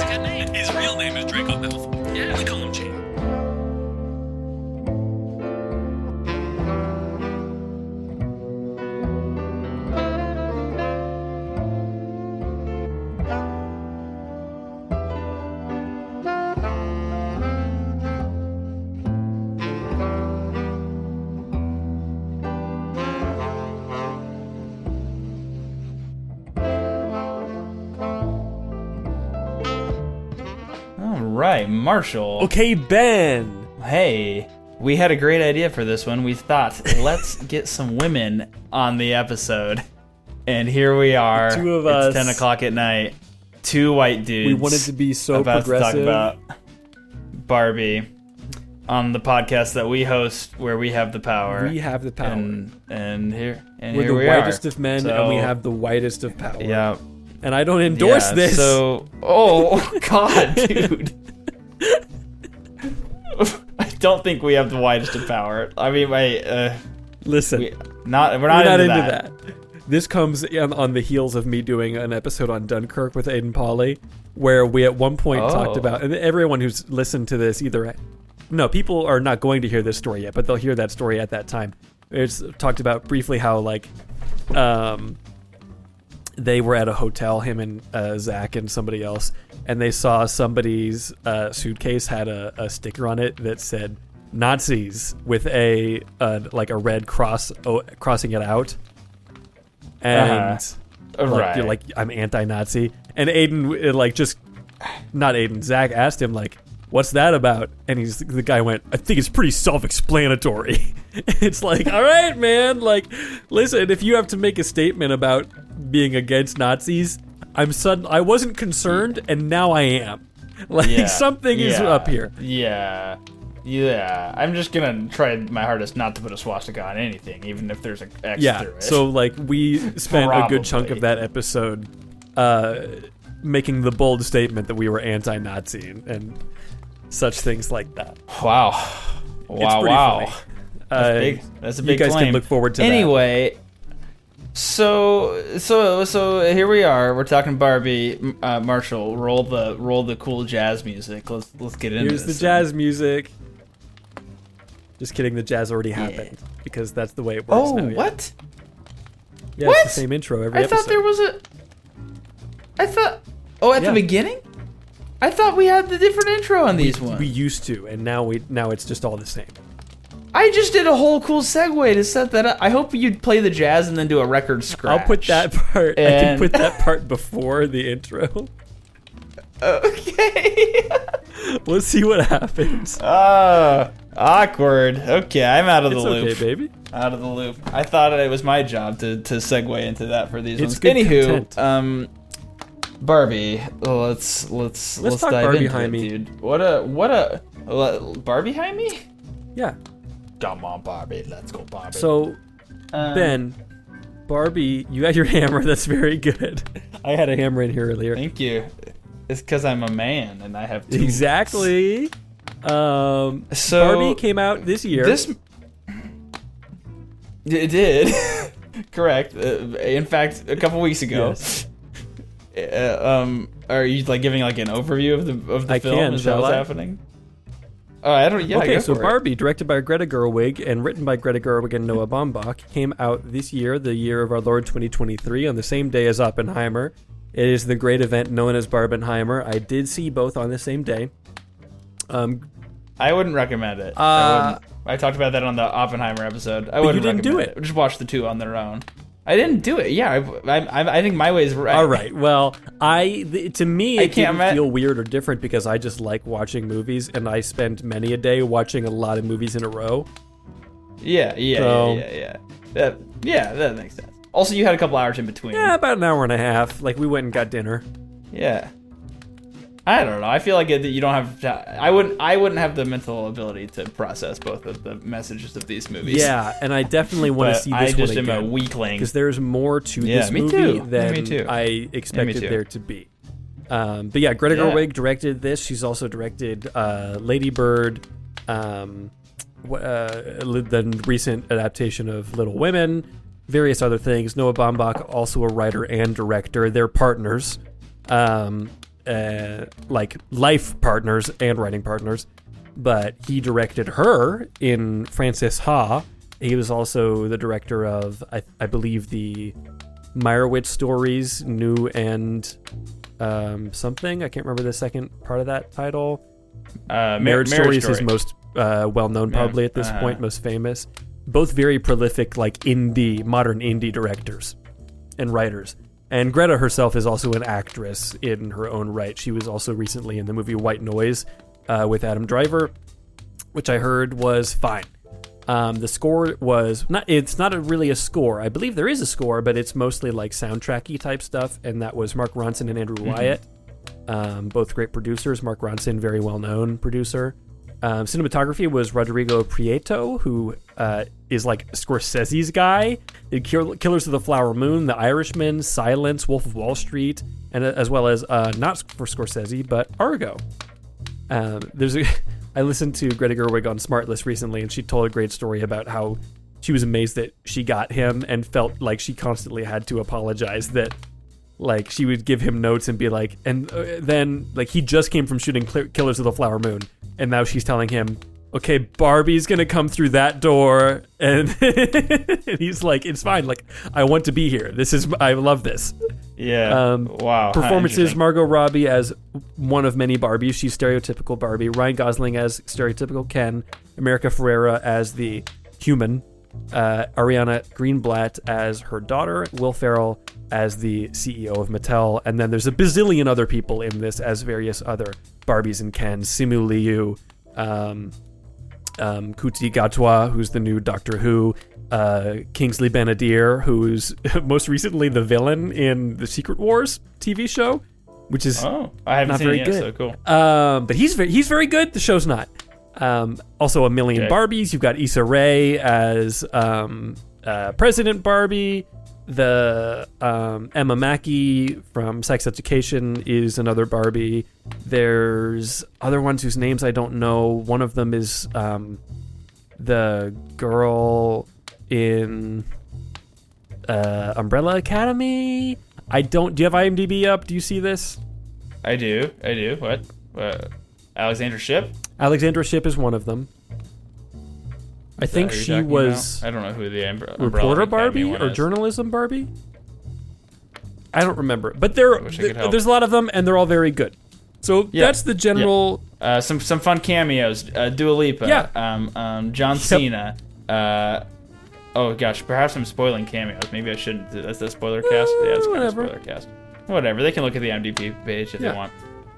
pussycat name. His real name is Draco Malfoy. Yeah, we call him Jane. Right, Marshall. Okay, Ben. Hey, we had a great idea for this one. We thought, let's get some women on the episode. And here we are. The two of us. It's 10 o'clock at night. Two white dudes. We wanted to be so about progressive. to talk about Barbie on the podcast that we host where we have the power. We have the power. And here We're here the we whitest are. of men, So, and we have the whitest of power. Yeah. And I don't endorse Yeah, this. So, oh, God, dude. I don't think we have the widest of power. I mean, Listen, we're not into that. This comes on the heels of me doing an episode on Dunkirk with Aiden Pauly, where we at one point talked about, and everyone who's listened to this people are not going to hear this story yet, but they'll hear that story at that time. It's talked about briefly how they were at a hotel, him and Zach and somebody else, and they saw somebody's suitcase had a sticker on it that said Nazis with a red cross crossing it out, and you're like, I'm anti-Nazi, and Aiden Zach asked him what's that about, and the guy went, I think it's pretty self-explanatory. It's like, all right, man, listen, if you have to make a statement about being against Nazis, I wasn't concerned, and now I am. Something is up here. Yeah. I'm just gonna try my hardest not to put a swastika on anything, even if there's an X through it. So we spent a good chunk of that episode making the bold statement that we were anti-Nazi and such things like that. Wow. It's pretty funny. That's a big You guys claim. can look forward to that. Anyway, so here we are. We're talking Barbie. Marshall, roll the cool jazz music. Let's get into this. Here's the jazz music. Just kidding. The jazz already happened because that's the way it works now. What? Yeah, What? it's the same intro every episode. I thought there was at the beginning? I thought we had the different intro on these ones. We used to, and now it's just all the same. I just did a whole cool segue to set that up. I hope you'd play the jazz and then do a record scratch. I'll put that part. I can put that part before the intro. Okay. We'll see what happens. Awkward. Okay, I'm out of the loop. It's okay, baby. Out of the loop. I thought it was my job to segue into that for these ones. Good Anywho, content. Barbie. Let's talk dive Barbie into behind it, me. dude. What a Barbie behind me? Yeah. Come on, Barbie. Let's go, Barbie. So, Ben, Barbie, you got your hammer. That's very good. I had a hammer in here earlier. Thank you. It's because I'm a man and I have two. Exactly. So Barbie came out this year. It did. Correct. In fact, a couple weeks ago. Yes. Are you giving an overview of the film? Can, Is that what's happening? I don't. Yeah. Okay, go so for Barbie, directed by Greta Gerwig and written by Greta Gerwig and Noah Baumbach, came out this year, the year of our Lord 2023, on the same day as Oppenheimer. It is the great event known as Barbenheimer. I did see both on the same day. I wouldn't recommend it. I talked about that on the Oppenheimer episode. I wouldn't recommend it. Just watch the two on their own. I didn't do it. Yeah, I think my way is right. All right. Well, to me, it didn't can't feel weird or different because I just like watching movies, and I spend many a day watching a lot of movies in a row. Yeah. That makes sense. Also, you had a couple hours in between. Yeah, about an hour and a half. We went and got dinner. Yeah. I don't know. I feel like you don't have to, I wouldn't have the mental ability to process both of the messages of these movies. Yeah, and I definitely want to see this one again. I just am a weakling. Because there's more to this movie than I expected there to be. But yeah, Greta Gerwig directed this. She's also directed Lady Bird, the recent adaptation of Little Women, various other things. Noah Baumbach, also a writer and director. They're partners. like life partners and writing partners, but he directed her in Frances Ha. He was also the director of, I believe, the Meyerowitz stories, New and something. I can't remember the second part of that title. Marriage Stories is most well-known probably at this point, most famous. Both very prolific, like modern indie directors and writers. And Greta herself is also an actress in her own right. She was also recently in the movie White Noise with Adam Driver, which I heard was fine. The score was it's not really a score. I believe there is a score, but it's mostly like soundtracky type stuff. And that was Mark Ronson and Andrew Wyatt, both great producers. Mark Ronson, very well-known producer. Cinematography was Rodrigo Prieto, who is like Scorsese's guy. Did Killers of the Flower Moon, The Irishman, Silence, Wolf of Wall Street, and as well as not for Scorsese, but Argo. I listened to Greta Gerwig on Smartlist recently, and she told a great story about how she was amazed that she got him and felt like she constantly had to apologize that, like, she would give him notes and be like, and then, like, he just came from shooting Killers of the Flower Moon, and now she's telling him, okay, Barbie's gonna come through that door, and, and he's like, it's fine, like, I want to be here. I love this. Yeah. Wow. Performances: Margot Robbie as one of many Barbies. She's stereotypical Barbie. Ryan Gosling as stereotypical Ken. America Ferrera as the human. Ariana Greenblatt as her daughter. Will Ferrell as the CEO of Mattel. And then there's a bazillion other people in this as various other Barbies and Kens. Simu Liu, Kuti Gatwa, who's the new Doctor Who. Kingsley Ben-Adir, who's most recently the villain in the Secret Wars TV show, which is I haven't not seen very it yet, good. so cool. But he's very good. The show's not. Also, a million Barbies. You've got Issa Rae as President Barbie. The Emma Mackey from Sex Education is another Barbie. There's other ones whose names I don't know. One of them is the girl in Umbrella Academy. Do you have IMDb up? Do you see this? I do. What? Alexandra Shipp? Alexandra Shipp is one of them. I think she was... I don't know who the Umbrella Reporter Academy Barbie or is. Journalism Barbie? I don't remember. But there's a lot of them, and they're all very good. So that's the general... Yeah. Some fun cameos. Dua Lipa. Yeah. John Cena. Oh gosh, perhaps I'm spoiling cameos. Maybe I shouldn't. That's the spoiler cast. Yeah, it's kind of spoiler cast. Whatever. They can look at the IMDb page if they want.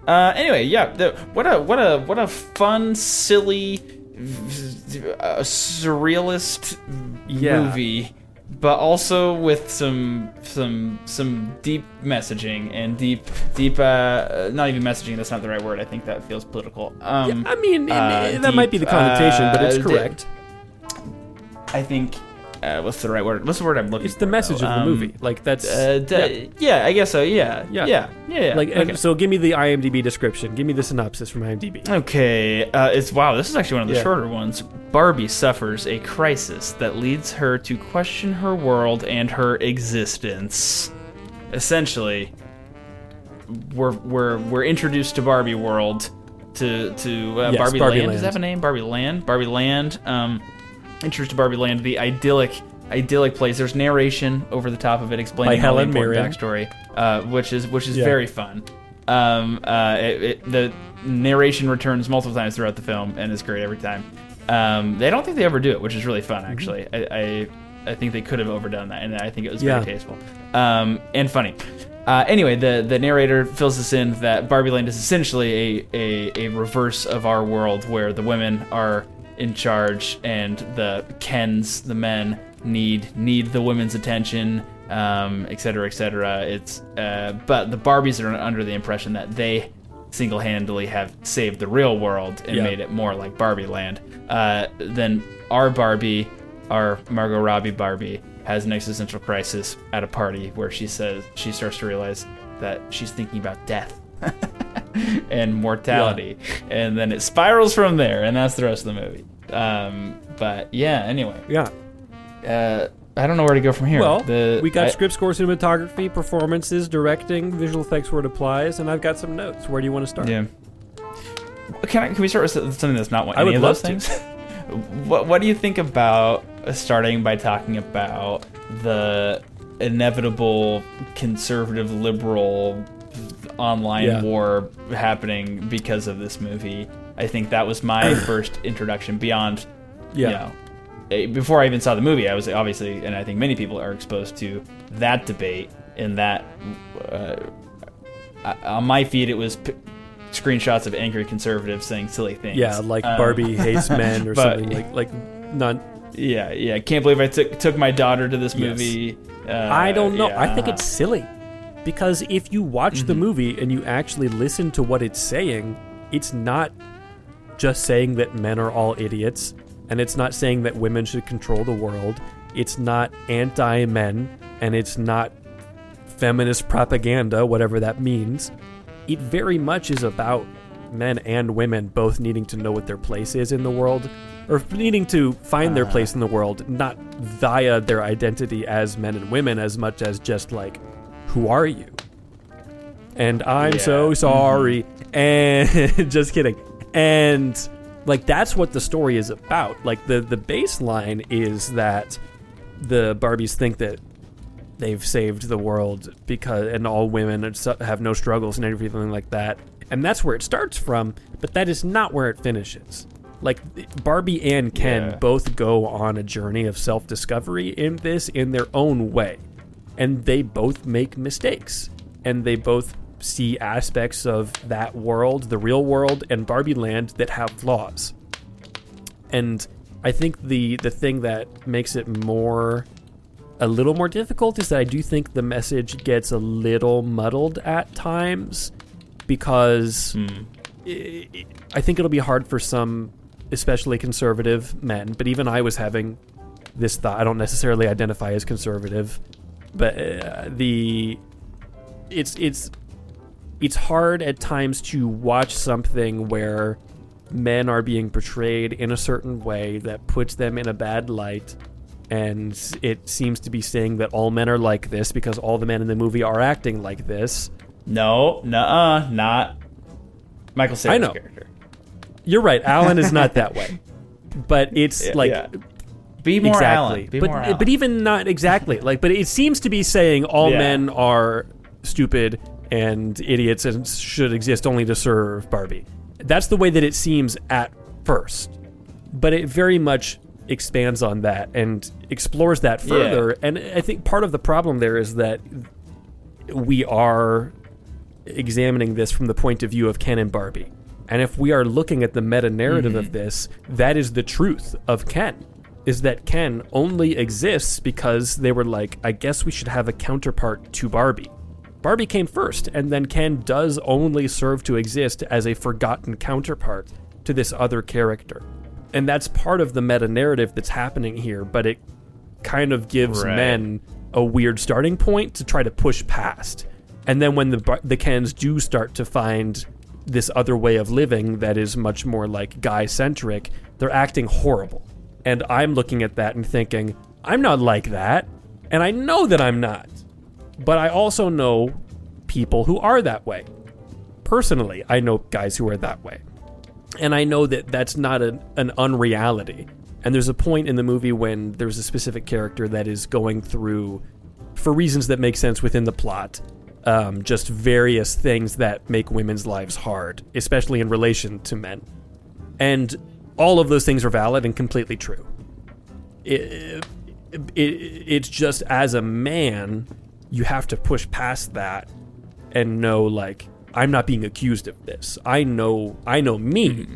Anyway, what a fun, silly, surrealist movie, but also with some deep messaging and deep not even messaging. That's not the right word. I think that feels political. I mean, that might be the connotation, but it's correct. I think. What's the right word? What's the word I'm looking for? It's the message of the movie. Like, that's... yeah, I guess so. Yeah. Like, okay. So give me the IMDb description. Give me the synopsis from IMDb. Okay. This is actually one of the shorter ones. Barbie suffers a crisis that leads her to question her world and her existence. Essentially, we're introduced to Barbie world, to Barbie Land. Does that have a name? Barbie Land. Introduced to Barbie Land, the idyllic place. There's narration over the top of it explaining the important backstory, which is very fun. The narration returns multiple times throughout the film and is great every time. I don't think they ever do it, which is really fun actually. I think they could have overdone that, and I think it was very tasteful and funny. Anyway, the narrator fills us in that Barbie Land is essentially a reverse of our world, where the women are in charge and the Kens, the men, need the women's attention, etc., etc. It's but the Barbies are under the impression that they single-handedly have saved the real world and made it more like Barbie Land. Then our Barbie, our Margot Robbie Barbie, has an existential crisis at a party where she starts to realize that she's thinking about death and mortality, and then it spirals from there, and that's the rest of the movie. But yeah, anyway. I don't know where to go from here. Well, we got script, score, cinematography, performances, directing, visual effects where it applies, and I've got some notes. Where do you want to start? Yeah. Can we start with something that's not any of those things? What do you think about starting by talking about the inevitable conservative liberal online war happening because of this movie? I think that was my first introduction beyond, before I even saw the movie, I was obviously, and I think many people are exposed to that debate, and that on my feed it was screenshots of angry conservatives saying silly things. Yeah, like Barbie hates men or something like not. Yeah. Can't believe I took my daughter to this movie. I don't know. I think it's silly because if you watch the movie and you actually listen to what it's saying, it's not just saying that men are all idiots, and it's not saying that women should control the world. It's not anti-men, and it's not feminist propaganda, whatever that means. It very much is about men and women both needing to know what their place is in the world, or needing to find their place in the world, not via their identity as men and women as much as just like, who are you? And I'm so sorry. And just kidding. And like, that's what the story is about. Like, the baseline is that the Barbies think that they've saved the world and all women have no struggles and everything like that. And that's where it starts from, but that is not where it finishes. Like, Barbie and Ken both go on a journey of self-discovery in this in their own way. And they both make mistakes. And they both see aspects of that world, the real world, and Barbie Land that have flaws. And I think the thing that makes it a little more difficult is that I do think the message gets a little muddled at times, because I think it'll be hard for some, especially conservative men, but even I was having this thought. I don't necessarily identify as conservative, but it's hard at times to watch something where men are being portrayed in a certain way that puts them in a bad light, and it seems to be saying that all men are like this because all the men in the movie are acting like this. No, not Michael Cera's character. You're right, Alan is not that way. But it's be more Alan. Be more Alan. But even not exactly. But it seems to be saying all men are stupid and idiots and should exist only to serve Barbie. That's the way that it seems at first. But it very much expands on that and explores that further. Yeah. And I think part of the problem there is that we are examining this from the point of view of Ken and Barbie. And if we are looking at the meta-narrative of this, that is the truth of Ken, is that Ken only exists because they were like, I guess we should have a counterpart to Barbie. Barbie came first, and then Ken does only serve to exist as a forgotten counterpart to this other character. And that's part of the meta-narrative that's happening here, but it kind of gives men a weird starting point to try to push past. And then when the Kens do start to find this other way of living that is much more like guy-centric, they're acting horrible. And I'm looking at that and thinking, I'm not like that, and I know that I'm not. But I also know people who are that way. Personally, I know guys who are that way. And I know that that's not an unreality. And there's a point in the movie when there's a specific character that is going through, for reasons that make sense within the plot, just various things that make women's lives hard, especially in relation to men. And all of those things are valid and completely true. It's just, as a man, you have to push past that and know, like, I'm not being accused of this. I know me,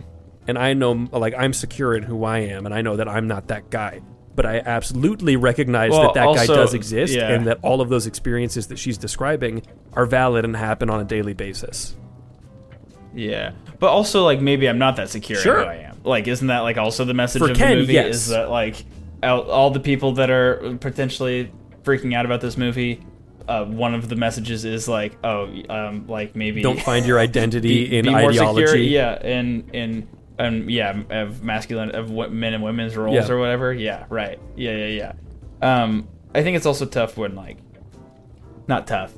and I know, like, I'm secure in who I am, and I know that I'm not that guy. But I absolutely recognize that guy does exist, and that all of those experiences that she's describing are valid and happen on a daily basis. Yeah, but also, like, maybe I'm not that secure in who I am. Like, isn't that, like, also the message of Ken, the movie? yes. Is that, like, all the people that are potentially freaking out about this movie, one of the messages is like, like, maybe don't find your identity in be ideology. More secure, of masculine, of men and women's roles or whatever. Yeah, right. Yeah. I think it's also tough when not tough.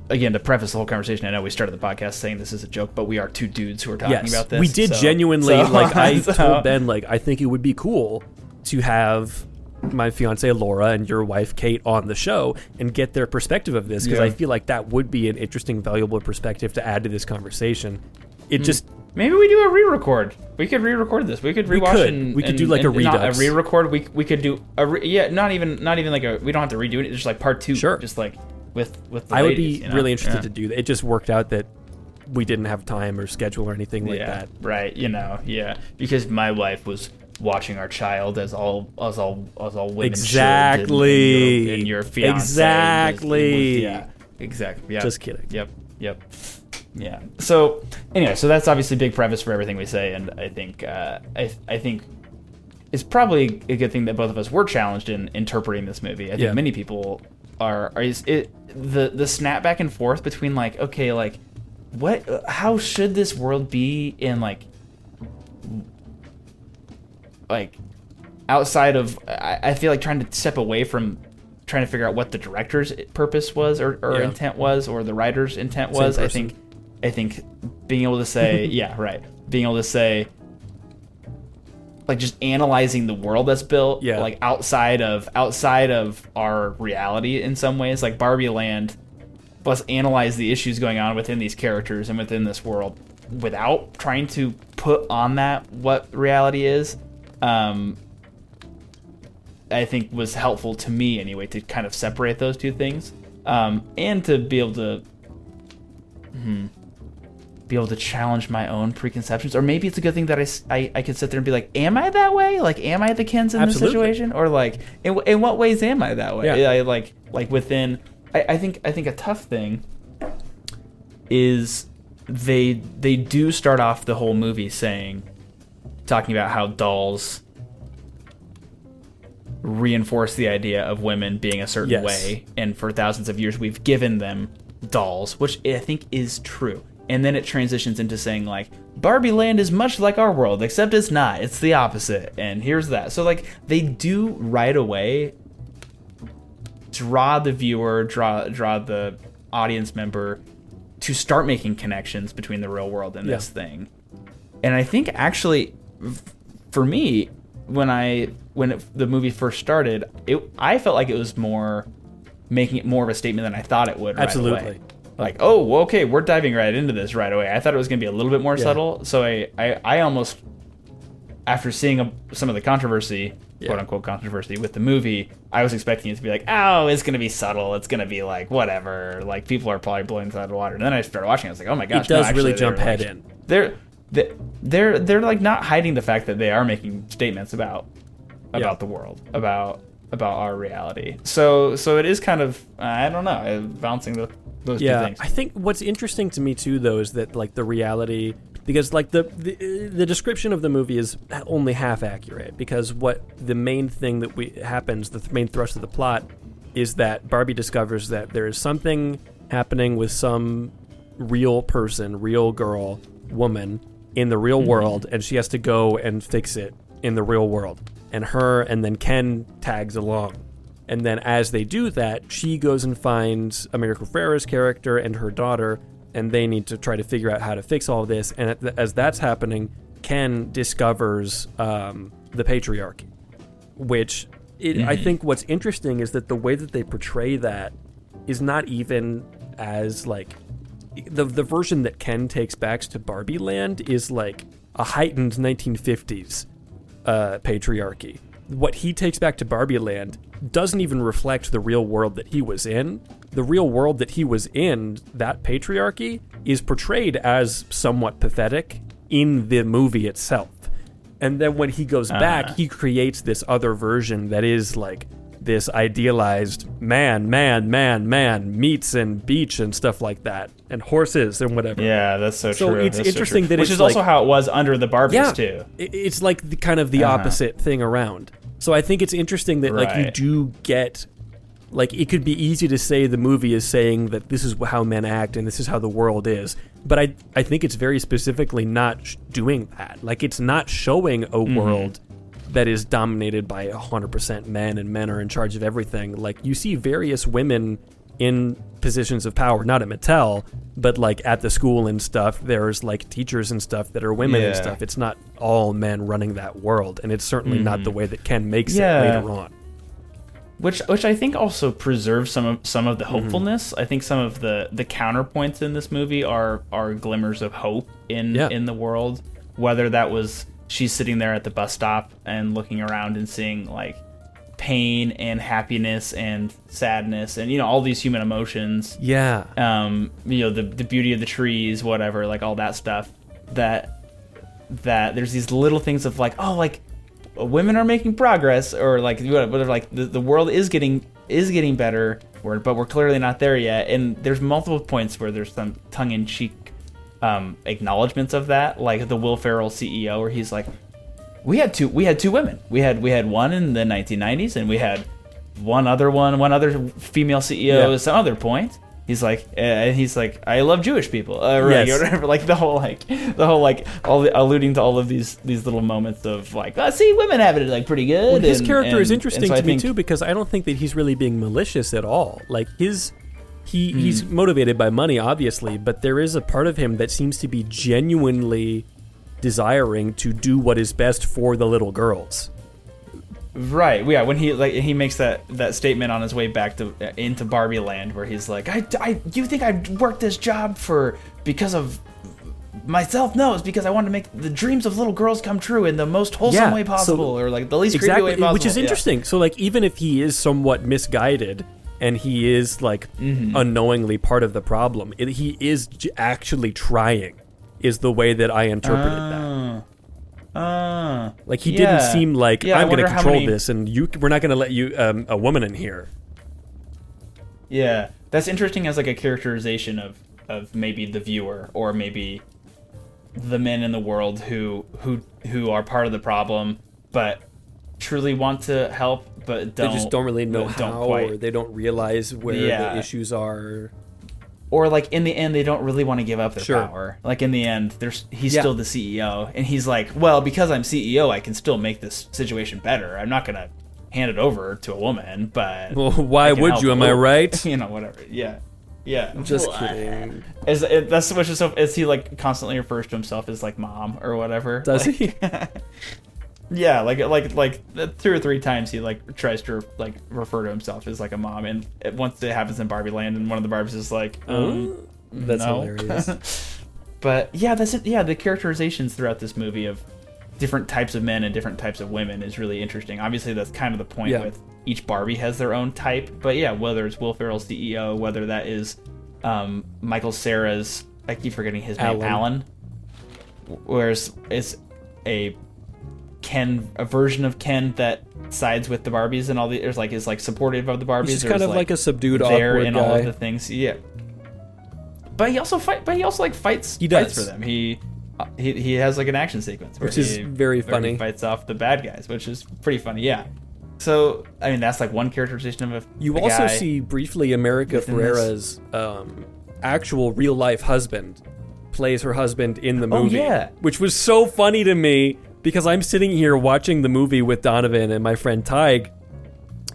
Again, to preface the whole conversation, I know we started the podcast saying this is a joke, but we are two dudes who are talking about this. We did genuinely, I told Ben, I think it would be cool to have my fiance Laura and your wife Kate on the show and get their perspective of this, because I feel like that would be an interesting, valuable perspective to add to this conversation. It just... Maybe we do a re-record. We could re-record this. We could rewatch we could do a redux. Not a re-record. We could do not even we don't have to redo it. It's just part 2. Sure. Just with the I would ladies, be really interested to do that. It just worked out that we didn't have time or schedule or anything like that. Right. Because my wife was watching our child as all women exactly. should, and your fiance exactly. Exactly. Yeah. Just kidding. Yep. Yeah. So anyway, that's obviously a big preface for everything we say, and I think I think it's probably a good thing that both of us were challenged in interpreting this movie. I think many people are. The snap back and forth between how should this world be in outside of, I feel like trying to step away from trying to figure out what the director's purpose was or intent was, or the writer's intent was. I think being able to say being able to say just analyzing the world that's built outside of our reality in some ways, like Barbie Land, let's analyze the issues going on within these characters and within this world without trying to put on that what reality is. I think was helpful to me anyway, to kind of separate those two things, and to be able to challenge my own preconceptions. Or maybe it's a good thing that I could sit there and be like, am I that way? Am I the Kens in this situation? Or in what ways am I that way? Within, I think a tough thing is they do start off the whole movie talking about how dolls reinforce the idea of women being a certain way, and for thousands of years we've given them dolls, which I think is true. And then it transitions into saying Barbie Land is much like our world, except it's not. It's the opposite. And here's that. So they do right away draw the viewer, draw the audience member to start making connections between the real world and this thing. And I think actually, for me, when the movie first started, I felt like it was making it more of a statement than I thought it would. Absolutely. Right away. Okay, we're diving right into this right away. I thought it was going to be a little bit more subtle. So I almost, after seeing some of the controversy, quote unquote controversy with the movie, I was expecting it to be it's going to be subtle. It's going to be whatever. People are probably blowing this out of the water. And then I started watching. I was like, oh my gosh, it does really jump head in. They're not hiding the fact that they are making statements about the world, about our reality. So it is kind of, I don't know, bouncing those two things. I think what's interesting to me too, though, is that the reality, because the description of the movie is only half accurate, because what the main thing that happens, the main thrust of the plot, is that Barbie discovers that there is something happening with some real person, real girl, woman in the real world, and she has to go and fix it in the real world. And then Ken tags along. And then as they do that, she goes and finds America Ferrera's character and her daughter, and they need to try to figure out how to fix all of this. And as that's happening, Ken discovers the patriarchy, which I think what's interesting is that the way that they portray that is not even as the version that Ken takes back to Barbie Land is a heightened 1950s patriarchy. What he takes back to Barbie Land doesn't even reflect the real world that he was in. The real world that he was in, that patriarchy, is portrayed as somewhat pathetic in the movie itself. And then when he goes back, he creates this other version that is this idealized man, meats and beach and stuff like that, and horses and whatever. Yeah, that's so true. So it's interesting that which is also how it was under the Barbies too. It's kind of the opposite thing around. So I think it's interesting that you do get, it could be easy to say the movie is saying that this is how men act and this is how the world is, but I think it's very specifically not doing that. It's not showing a world that is dominated by 100% men, and men are in charge of everything. Like, you see various women in positions of power, not at Mattel, but like at the school and stuff. There's like teachers and stuff that are women and stuff. It's not all men running that world, and it's certainly not the way that Ken makes it later on. Which I think also preserves some of the hopefulness. I think some of the counterpoints in this movie are glimmers of hope in the world. Whether that was she's sitting there at the bus stop and looking around and seeing like pain and happiness and sadness and all these human emotions. Yeah. The beauty of the trees, whatever, like all that stuff. That there's these little things of like, oh, like women are making progress, or like whatever, like the world is getting better, but we're clearly not there yet. And there's multiple points where there's some tongue-in-cheek acknowledgments of that, like the Will Ferrell CEO, where he's like, we had two women. We had one in the 1990s, and we had one other female CEO at some other point. He's like, I love Jewish people, right? Or whatever. Like the whole alluding to all of these little moments of like, see, women have it like pretty good. Well, his character is interesting to me too, because I don't think that he's really being malicious at all. Like he's motivated by money, obviously, but there is a part of him that seems to be genuinely desiring to do what is best for the little girls. Right. Yeah. When he makes that statement on his way back into Barbie Land, where he's like, you think I worked this job because of myself? No, it's because I want to make the dreams of little girls come true in the most wholesome way possible, or like the least creepy way possible. Which is interesting. So like, even if he is somewhat misguided and he is like unknowingly part of the problem, he is actually trying. Is the way that I interpreted that. Like he didn't seem like, I'm going to control this, and we're not going to let you a woman in here. Yeah, that's interesting as like a characterization of maybe the viewer, or maybe the men in the world who are part of the problem, but truly want to help, but they just don't really know how, or they don't realize where the issues are. Or like in the end, they don't really want to give up their power. Like in the end, he's still the CEO, and he's like, well, because I'm CEO, I can still make this situation better. I'm not gonna hand it over to a woman, but why would you? Am I right? Whatever. Yeah. Just kidding. Is he like constantly refers to himself as like mom or whatever? Does he? Yeah, like 2 or 3 times he like tries to like refer to himself as like a mom, and once it happens in Barbie Land, and one of the Barbies is like, that's hilarious. But yeah, that's it. Yeah, the characterizations throughout this movie of different types of men and different types of women is really interesting. Obviously, that's kind of the point with each Barbie has their own type. But yeah, whether it's Will Ferrell's CEO, whether that is Michael Cera's, I keep forgetting his name, Alan, whereas it's a version of Ken that sides with the Barbies and all the is like supportive of the Barbies. He's kind of like a subdued, there awkward in guy. All of the things. Yeah, but he also fights. He does fights for them. He has like an action sequence which is very funny. He fights off the bad guys, which is pretty funny. Yeah. So I mean, that's like one characterization of You also see briefly America Ferrera's actual real life husband plays her husband in the movie, which was so funny to me. Because I'm sitting here watching the movie with Donovan and my friend Tig,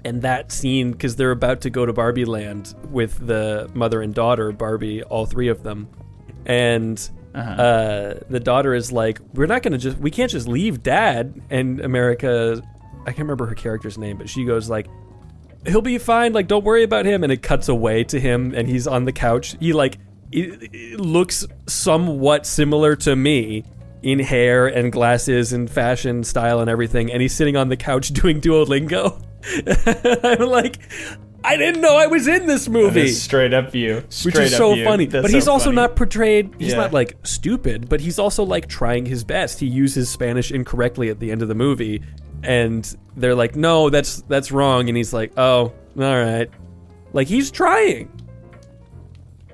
and that scene, because they're about to go to Barbie Land with the mother and daughter, Barbie, all 3 of them, and the daughter is like, we can't just leave Dad. And America, I can't remember her character's name, but she goes like, he'll be fine, like don't worry about him. And it cuts away to him, and he's on the couch. He it looks somewhat similar to me. In hair and glasses and fashion style and everything, and he's sitting on the couch doing Duolingo. I'm like, I didn't know I was in this movie. Straight up you. Which is so funny. But he's also not portrayed, he's not like stupid, but he's also like trying his best. He uses Spanish incorrectly at the end of the movie, and they're like, no, that's wrong. And he's like, oh, all right. Like he's trying.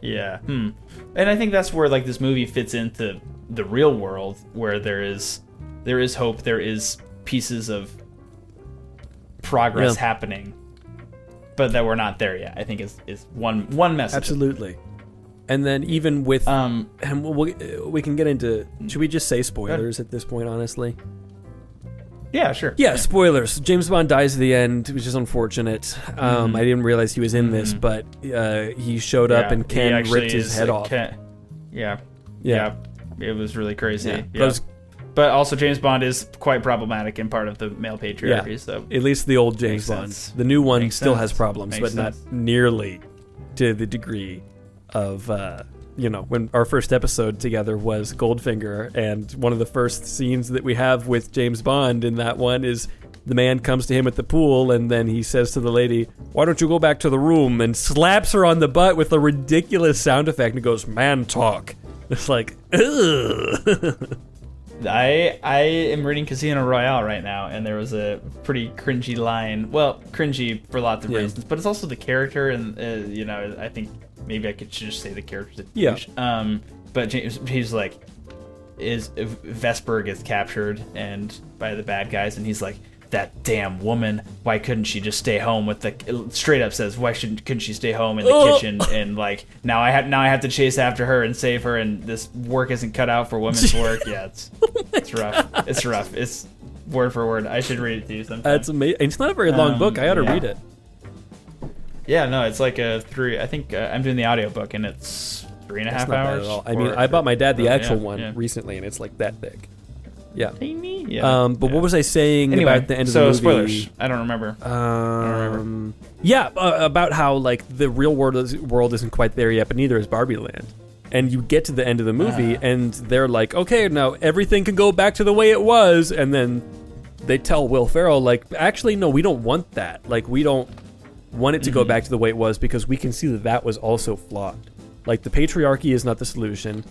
Yeah. And I think that's where like this movie fits into the real world, where there is hope, there is pieces of progress happening, but that we're not there yet. I think is one message. Absolutely. And then even with and we can get into, should we just say spoilers at this point, honestly? Yeah, sure. Yeah, spoilers. James Bond dies at the end, which is unfortunate. I didn't realize he was in this, but he showed up and Ken ripped his head off. Yeah. It was really crazy. Yeah. But also, James Bond is quite problematic and part of the male patriarchy. So at least the old James Bond. The new one still has problems, but not nearly to the degree of, when our first episode together was Goldfinger, and one of the first scenes that we have with James Bond in that one is the man comes to him at the pool, and then he says to the lady, "Why don't you go back to the room?" and slaps her on the butt with a ridiculous sound effect and goes, "Man talk." It's like, ugh. I am reading Casino Royale right now, and there was a pretty cringy line. Well, cringy for lots of reasons, but it's also the character, and I think maybe I should just say the character's a douche. But he's like, Vesper gets captured and by the bad guys, and he's like, "That damn woman, why couldn't she just stay home with the," straight up says, "Why couldn't she stay home in the kitchen?" And like, now I have to chase after her and save her, and this work isn't cut out for women's work. Yeah, it's rough. It's rough. It's word for word. I should read it to you sometime. That's amazing. It's not a very long book. I ought to read it. Yeah, no, it's like a 3. I think I'm doing the audiobook, and it's 3.5 hours. Bad at all. I mean, I bought my dad the actual one recently, and it's like that big. Yeah. But what was I saying about the end of the movie? So spoilers. I don't remember. About how like the real world isn't quite there yet, but neither is Barbie Land. And you get to the end of the movie, and they're like, "Okay, now everything can go back to the way it was," and then they tell Will Ferrell, like, "Actually, no, we don't want that. Like, we don't want it to go back to the way it was because we can see that was also flawed. Like, the patriarchy is not the solution.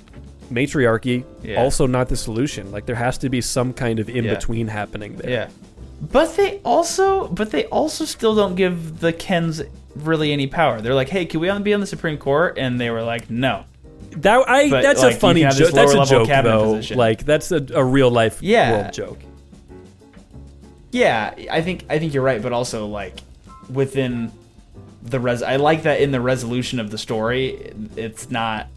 Matriarchy also not the solution. Like, there has to be some kind of in-between happening there." Yeah. But they also still don't give the Kens really any power. They're like, "Hey, can we be on the Supreme Court?" And they were like, "No." That's a funny joke. That's a joke, though. Position. Like, that's a real life world joke. Yeah, I think you're right, but also like within the I like that in the resolution of the story, it's not.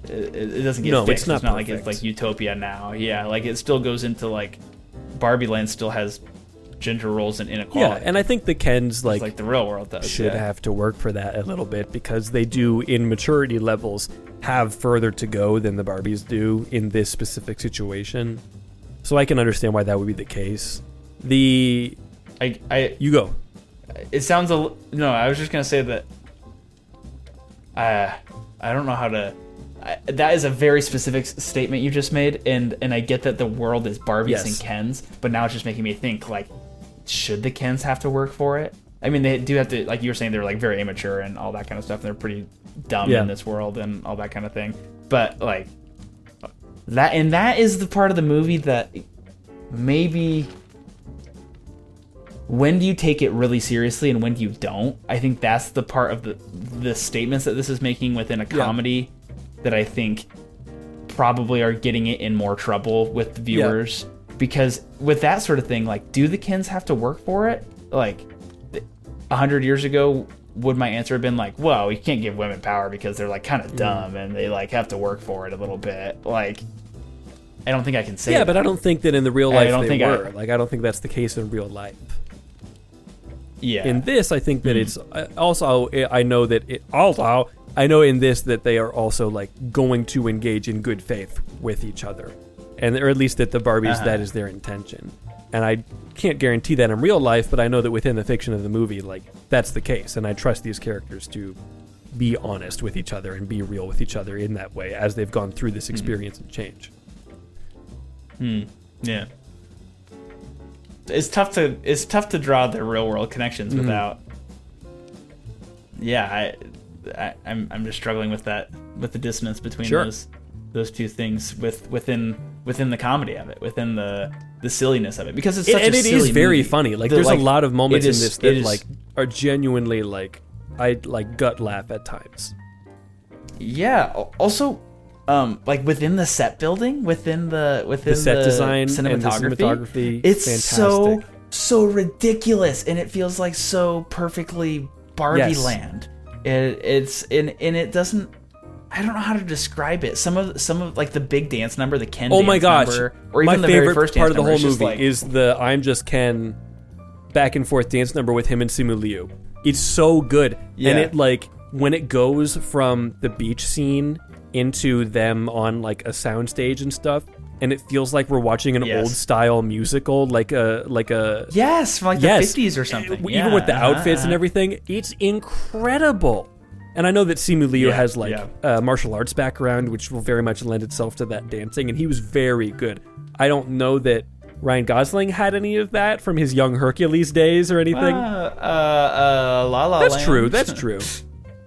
It doesn't get fixed. It's not like it's like Utopia now. Yeah, like it still goes into like Barbie Land still has gender roles and inequality. Yeah, and I think the Kens like the real world does. Should have to work for that a little bit because they do in maturity levels have further to go than the Barbies do in this specific situation. So I can understand why that would be the case. You go. It sounds no. I was just gonna say that. I don't know how to. That is a very specific statement you just made, and I get that the world is Barbies and Kens, but now it's just making me think, like, should the Kens have to work for it? I mean, they do have to, like you were saying, they're like very immature and all that kind of stuff, and they're pretty dumb in this world and all that kind of thing. But like that is the part of the movie that maybe when do you take it really seriously and when do you don't? I think that's the part of the statements that this is making within a comedy that I think probably are getting it in more trouble with the viewers. Because with that sort of thing, like, do the Kens have to work for it? Like, 100 years ago, would my answer have been like, well, you can't give women power because they're like kind of dumb and they like have to work for it a little bit. Like, I don't think I can say that. But I don't think that in the real life they were. Like, I don't think that's the case in real life. Yeah. In this, I think that it's also, I know in this that they are also like going to engage in good faith with each other, or at least that the Barbies, that is their intention. And I can't guarantee that in real life, but I know that within the fiction of the movie, like, that's the case. And I trust these characters to be honest with each other and be real with each other in that way as they've gone through this experience and change. Yeah. It's tough to draw the real world connections without. Yeah, I'm just struggling with that, with the dissonance between those two things within the comedy of it, within the silliness of it, because it's such a silly movie. And it is very funny. Like, there's a lot of moments in this that like are genuinely like I like gut laugh at times. Yeah. Also, like within the set building, within the set design, cinematography, it's fantastic. so ridiculous, and it feels like so perfectly Barbie land. It doesn't. I don't know how to describe it. Some of like the big dance number, the Ken Oh dance my gosh. number, or even My the favorite very first part dance of the number, whole it's just movie like, is the I'm Just Ken back and forth dance number with him and Simu Liu. It's so good. Yeah. And it like when it goes from the beach scene into them on like a soundstage and stuff, and it feels like we're watching an old style musical, like a yes, from like the 50s or something. Even with the outfits and everything, it's incredible. And I know that Simu Liu has like a martial arts background, which will very much lend itself to that dancing, and he was very good. I don't know that Ryan Gosling had any of that from his young Hercules days or anything. La La That's Land. true. That's true.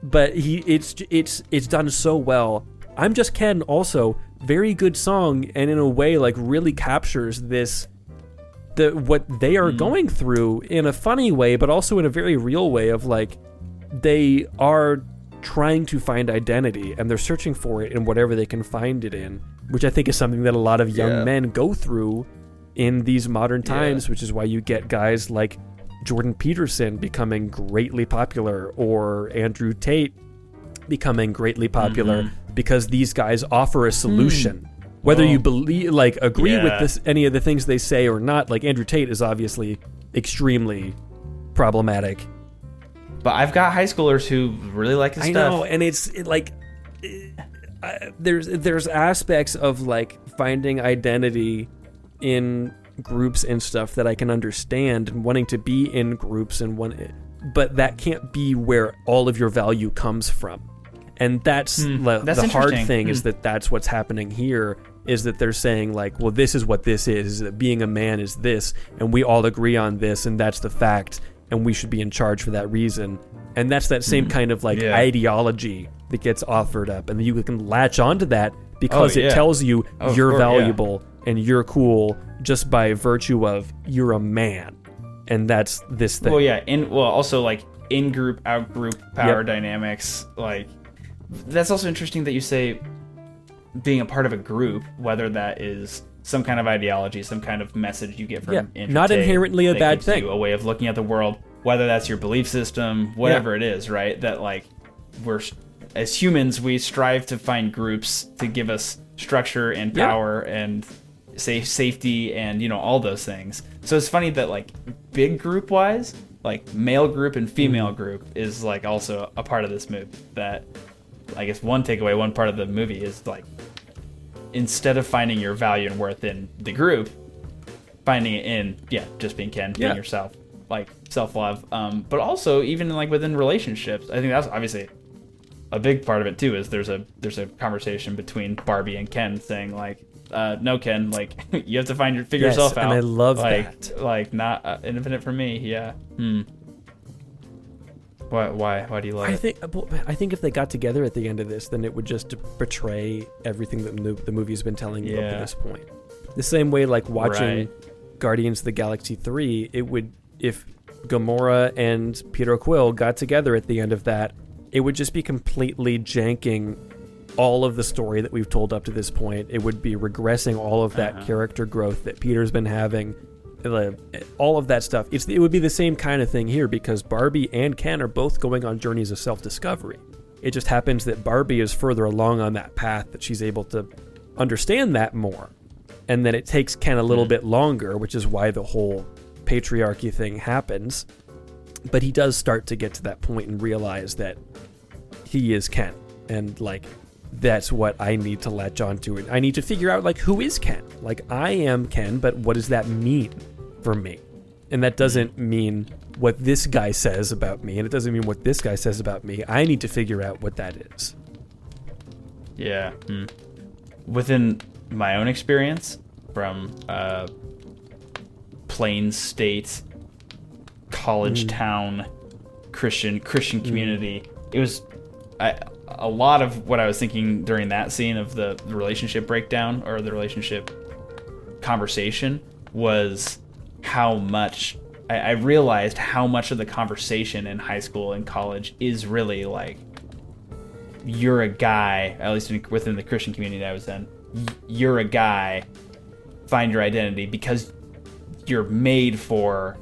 But it's done so well. I'm Just Ken also very good song, and in a way like really captures what they are going through in a funny way, but also in a very real way of like they are trying to find identity and they're searching for it in whatever they can find it in, which I think is something that a lot of young men go through in these modern times, which is why you get guys like Jordan Peterson becoming greatly popular or Andrew Tate becoming greatly popular because these guys offer a solution. Whether you believe, like, agree with this, any of the things they say or not, like Andrew Tate is obviously extremely problematic. But I've got high schoolers who really like his stuff. I know, and there's aspects of like finding identity in groups and stuff that I can understand and wanting to be in groups but that can't be where all of your value comes from. And that's the hard thing is that's what's happening here, is that they're saying like, well, this is what this is that being a man is this, and we all agree on this, and that's the fact, and we should be in charge for that reason. And that's that same kind of like ideology that gets offered up, and you can latch onto that because it tells you you're valuable and you're cool just by virtue of you're a man. And that's this thing. Well, yeah, also like in-group, out-group power dynamics, like that's also interesting that you say being a part of a group, whether that is some kind of ideology, some kind of message you get from Andrew not Tate inherently a that bad gives thing. you a way of looking at the world, whether that's your belief system, whatever it is, right? That like as humans, we strive to find groups to give us structure and power and safety and all those things. So it's funny that like big group wise, like male group and female group is like also a part of this movie. That I guess one part of the movie is like, instead of finding your value and worth in the group, finding it in just being Ken, being yourself, like self-love. But also even like within relationships, I think that's obviously a big part of it too. Is there's a conversation between Barbie and Ken saying like, no, Ken, like you have to figure yourself out. And I love that. Like not infinite for me. Yeah. Why do you love it? I think if they got together at the end of this, then it would just betray everything that the movie's been telling you up to this point. The same way, like watching Guardians of the Galaxy 3, it would, if Gamora and Peter Quill got together at the end of that, it would just be completely janking all of the story that we've told up to this point. It would be regressing all of that character growth that Peter's been having. All of that stuff. It would be the same kind of thing here, because Barbie and Ken are both going on journeys of self-discovery. It just happens that Barbie is further along on that path, that she's able to understand that more. And then it takes Ken a little bit longer, which is why the whole patriarchy thing happens. But he does start to get to that point and realize that he is Ken. And like, that's what I need to latch onto. I need to figure out, like, who is Ken? Like, I am Ken, but what does that mean for me? And that doesn't mean what this guy says about me, and it doesn't mean what this guy says about me. I need to figure out what that is. Yeah. Within my own experience from Plains State, college town, Christian community, it was... a lot of what I was thinking during that scene of the relationship breakdown or the relationship conversation was how much I realized how much of the conversation in high school and college is really like, you're a guy, at least within the Christian community I was in, you're a guy, find your identity because you're made for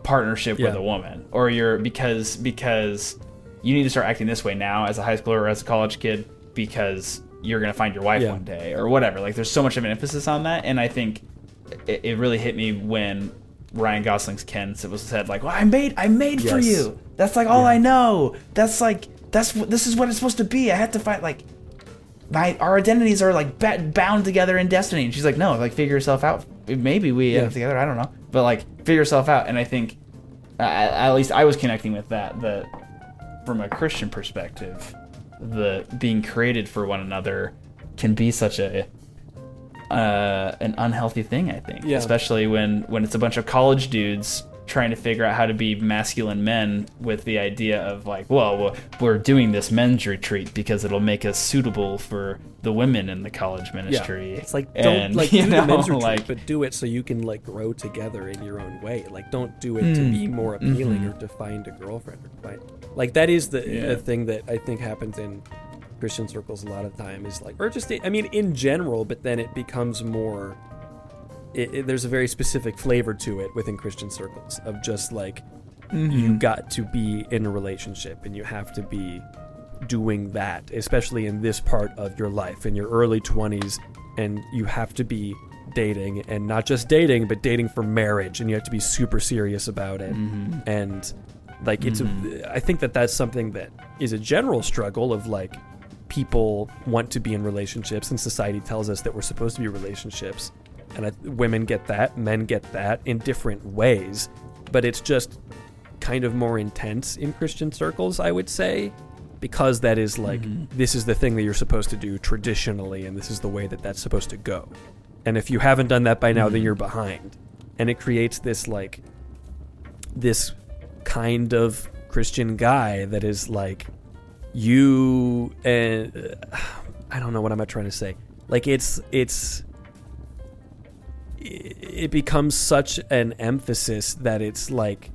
partnership with a woman, or you're because you need to start acting this way now as a high schooler or as a college kid because you're going to find your wife one day or whatever. Like, there's so much of an emphasis on that. And I think it really hit me when Ryan Gosling's Ken said like, well, I made for you. That's like all I know. That's like, this is what it's supposed to be. I had to find like, our identities are like bound together in destiny. And she's like, no, like figure yourself out. Maybe we end up together. I don't know, but like figure yourself out. And I think at least I was connecting with that from a Christian perspective, the being created for one another can be such an unhealthy thing. I think, especially when it's a bunch of college dudes trying to figure out how to be masculine men with the idea of like, well, we're doing this men's retreat because it'll make us suitable for the women in the college ministry. Yeah. It's like, don't like do the men's retreat, but do it so you can like grow together in your own way. Like, don't do it to be more appealing or to find a girlfriend. Right? Like, that is the thing that I think happens in Christian circles a lot of time is like, or just, I mean, in general, but then it becomes more, there's a very specific flavor to it within Christian circles of just like, you got to be in a relationship and you have to be doing that, especially in this part of your life, in your early 20s, and you have to be dating, and not just dating, but dating for marriage, and you have to be super serious about it. And like, I think that's something that is a general struggle of like, people want to be in relationships and society tells us that we're supposed to be in relationships, and women get that, men get that in different ways, but it's just kind of more intense in Christian circles, I would say, because that is like, this is the thing that you're supposed to do traditionally, and this is the way that that's supposed to go. And if you haven't done that by now, then you're behind. And it creates this like, this kind of Christian guy that is like, you, and I don't know what I'm trying to say. Like, it becomes such an emphasis that it's like,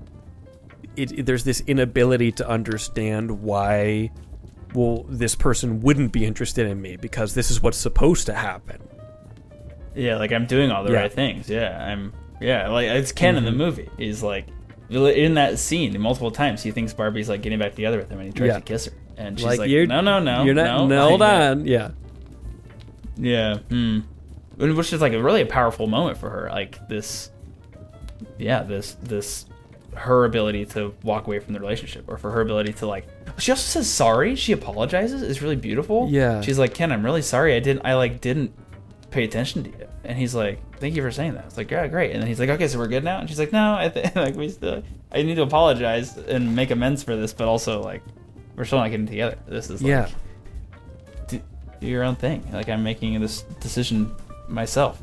there's this inability to understand why, well, this person wouldn't be interested in me because this is what's supposed to happen. Yeah, like I'm doing all the right things. Like it's Ken in the movie. He's like, in that scene multiple times, he thinks Barbie's like getting back together with him, and he tries to kiss her, and she's like, no, you're not, hold on, which is like a powerful moment for her, like this her ability to walk away from the relationship, or for her ability to like, she also says sorry, she apologizes, is really beautiful. She's like, Ken, I'm really sorry, I didn't pay attention to you. And he's like, thank you for saying that. It's like, yeah, great. And then he's like, okay, so we're good now? And she's like, no, I need to apologize and make amends for this, but also like, we're still not getting together. This is like, do your own thing. Like, I'm making this decision myself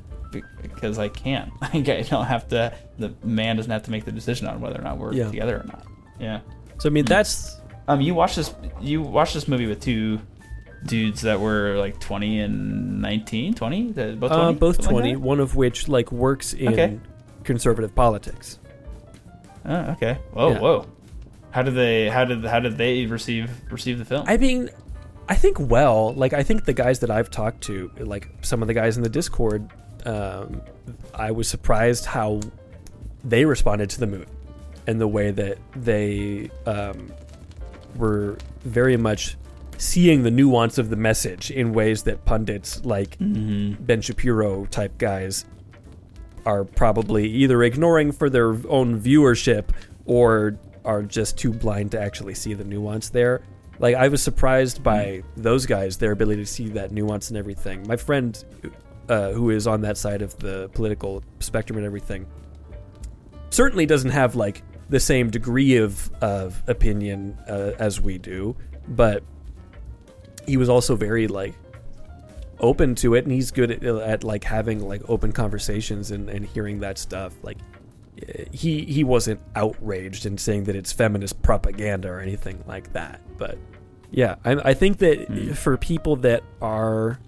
because I can. I don't have to, the man doesn't have to make the decision on whether or not we're together or not. Yeah. So I mean, that's you watched this movie with two dudes that were like 20 and 19, 20? Both 20? Both 20, like one of which like works in conservative politics. Oh, okay. Whoa. How did they receive the film? I mean, I think I think the guys that I've talked to, like some of the guys in the Discord, I was surprised how they responded to the movie and the way that they were very much seeing the nuance of the message in ways that pundits like Ben Shapiro type guys are probably either ignoring for their own viewership or are just too blind to actually see the nuance there. Like, I was surprised by those guys, their ability to see that nuance and everything. My friend who is on that side of the political spectrum and everything certainly doesn't have like the same degree of opinion as we do, but he was also very like open to it, and he's good at like having like open conversations and hearing that stuff. Like, he wasn't outraged and saying that it's feminist propaganda or anything like that. But yeah, I think that for people that are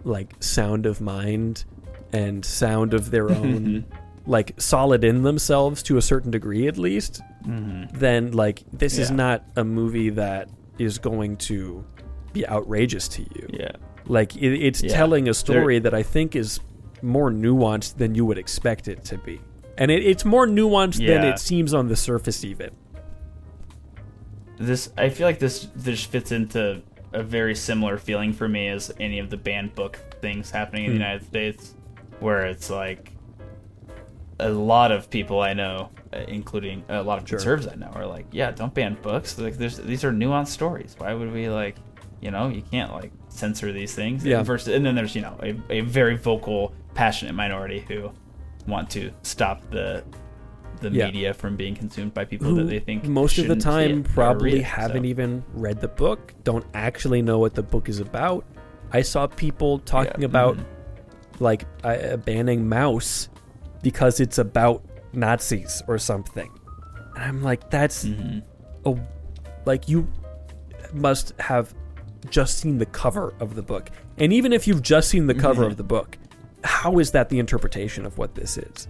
like sound of mind and sound of their own, like solid in themselves to a certain degree at least, then like this is not a movie that is going to be outrageous to you. Like it's telling a story that I think is more nuanced than you would expect it to be, and it's more nuanced than it seems on the surface even. I feel like this fits into a very similar feeling for me as any of the banned book things happening in the United States, where it's like a lot of people I know, including a lot of conservatives I know, are like, yeah, don't ban books. Like, these are nuanced stories. Why would we, like, you know, you can't, like, censor these things. Yeah. And then there's, you know, a very vocal, passionate minority who want to stop the media from being consumed by people that they think most of the time probably haven't so. even read the book, don't actually know what the book is about. I saw people talking about like banning Mouse because it's about Nazis or something, and I'm like, that's like, you must have just seen the cover of the book, and even if you've just seen the cover of the book, how is that the interpretation of what this is?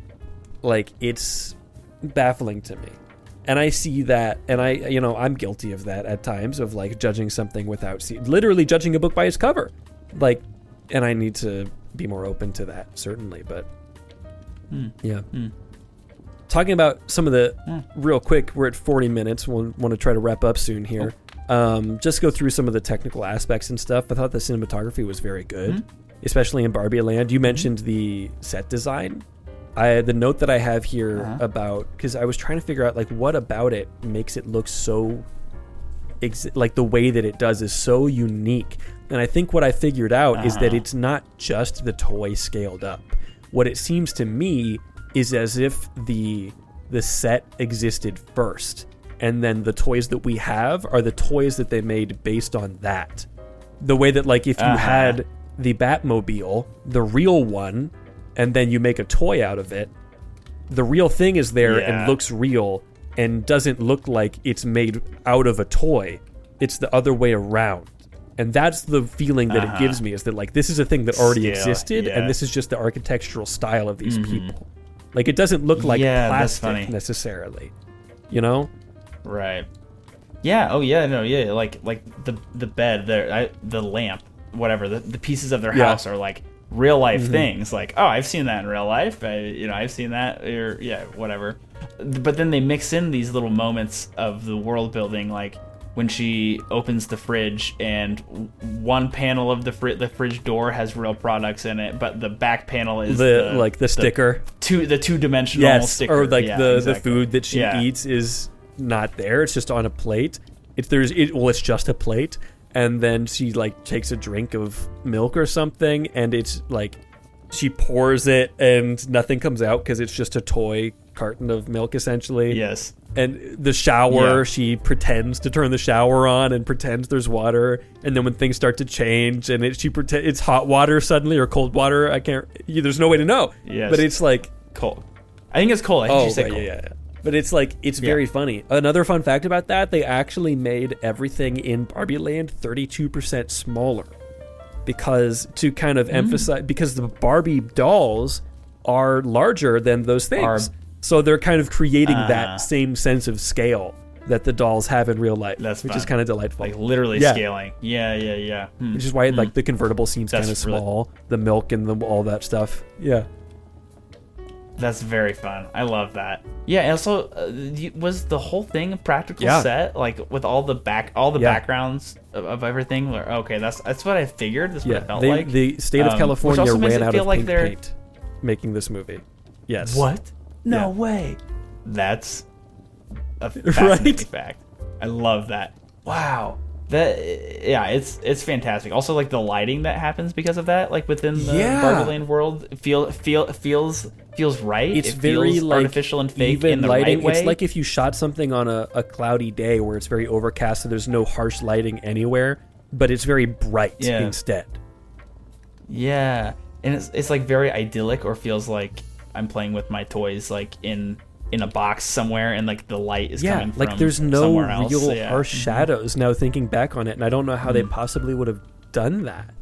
Like, it's baffling to me. And I see that, and I'm guilty of that at times, of like judging something without literally judging a book by its cover. Like, and I need to be more open to that, certainly, but talking about some of the real quick, we're at 40 minutes. We'll want to try to wrap up soon here. Just go through some of the technical aspects and stuff. I thought the cinematography was very good, especially in Barbie Land. You mentioned the set design. The note that I have here about, because I was trying to figure out, like, what about it makes it look so, like, the way that it does is so unique. And I think what I figured out is that it's not just the toy scaled up. What it seems to me is as if the set existed first, and then the toys that we have are the toys that they made based on that. The way that, like, if you had the Batmobile, the real one, and then you make a toy out of it, the real thing is there and looks real and doesn't look like it's made out of a toy. It's the other way around. And that's the feeling that it gives me, is that, like, this is a thing that already existed, and this is just the architectural style of these people. Like, it doesn't look like plastic necessarily, you know? Right. Yeah. Oh yeah. No. Yeah. Like the bed, the lamp, whatever. The pieces of their house are like real life things. Like, oh, I've seen that in real life. I've seen that. Or whatever. But then they mix in these little moments of the world building, like when she opens the fridge and one panel of the fridge door has real products in it, but the back panel is the sticker, the two-dimensional sticker, or like the food that she eats is not there. It's just on a plate. It's just a plate, and then she like takes a drink of milk or something, and it's like she pours it and nothing comes out because it's just a toy carton of milk essentially. Yes. And the shower, she pretends to turn the shower on and pretends there's water, and then when things start to change and it's hot water suddenly or cold water, there's no way to know. Yes. But it's like cold. I think it's cold. I think she said cold. Yeah. But it's like, it's very funny. Another fun fact about that, they actually made everything in Barbie Land 32% smaller, because to kind of emphasize, because the Barbie dolls are larger than those things. So they're kind of creating that same sense of scale that the dolls have in real life, which is kind of delightful. Like literally scaling. Yeah. Which is why like the convertible seems kind of small, the milk and all that stuff. Yeah. That's very fun. I love that. Yeah, and also, was the whole thing a practical set, like with all the backgrounds of everything? Okay, that's what I figured. That's what it felt like. The state of California ran out of pink paint making this movie. Yes. What? No way. That's a fascinating fact. I love that. Wow. It's fantastic. Also, like the lighting that happens because of that, like within the Barbie Land world, feels right. It's it very feels like artificial and fake even in the lighting. right way. It's like if you shot something on a cloudy day where it's very overcast and there's no harsh lighting anywhere, but it's very bright instead. Yeah, and it's like very idyllic, or feels like I'm playing with my toys, like in a box somewhere, and like the light is coming from like there's no somewhere else. real harsh shadows now thinking back on it, and I don't know how they possibly would have done that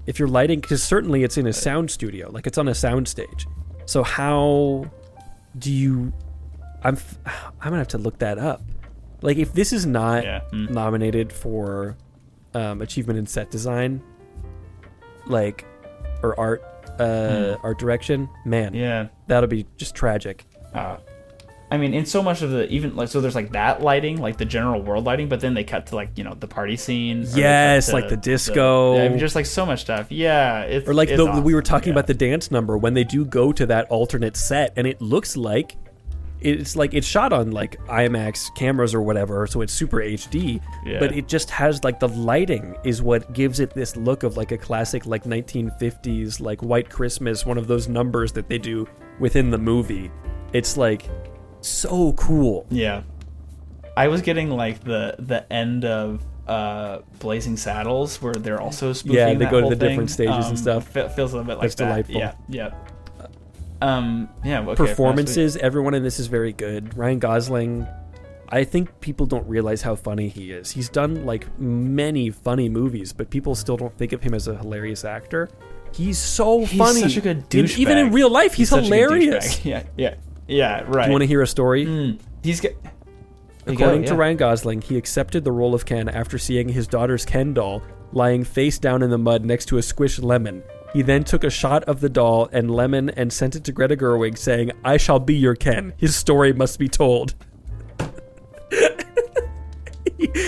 if you're lighting, because certainly it's in a sound studio, like it's on a sound stage. So how do you I'm gonna have to look that up. Like, if this is not nominated for achievement in set design, like, or art direction, man, that'll be just tragic. I mean, in so much of the even like so there's like that lighting, like the general world lighting, but then they cut to like the party scene. Yes, like the disco. I mean, just like so much stuff. Yeah, it's or like it's the awesome. we were talking about the dance number when they do go to that alternate set, and it looks like it's shot on like IMAX cameras or whatever, so it's super HD. Yeah. But it just has like the lighting is what gives it this look of like a classic like 1950s like White Christmas, one of those numbers that they do within the movie. It's like so cool. Yeah, I was getting like the end of Blazing Saddles where they're also spoofing they that go to whole the thing. different stages and stuff. Feels a little bit like That's that. delightful. Yeah. Okay, Performances, everyone in this is very good. Ryan Gosling, I think people don't realize how funny he is. He's done like many funny movies, but people still don't think of him as a hilarious actor. He's so funny. He's such a good douchebag. Even in real life, he's such a good hilarious. douchebag. Yeah, right. Do you want to hear a story? He's got. According to Ryan Gosling, he accepted the role of Ken after seeing his daughter's Ken doll lying face down in the mud next to a squished lemon. He then took a shot of the doll and lemon and sent it to Greta Gerwig saying, "I shall be your Ken. His story must be told."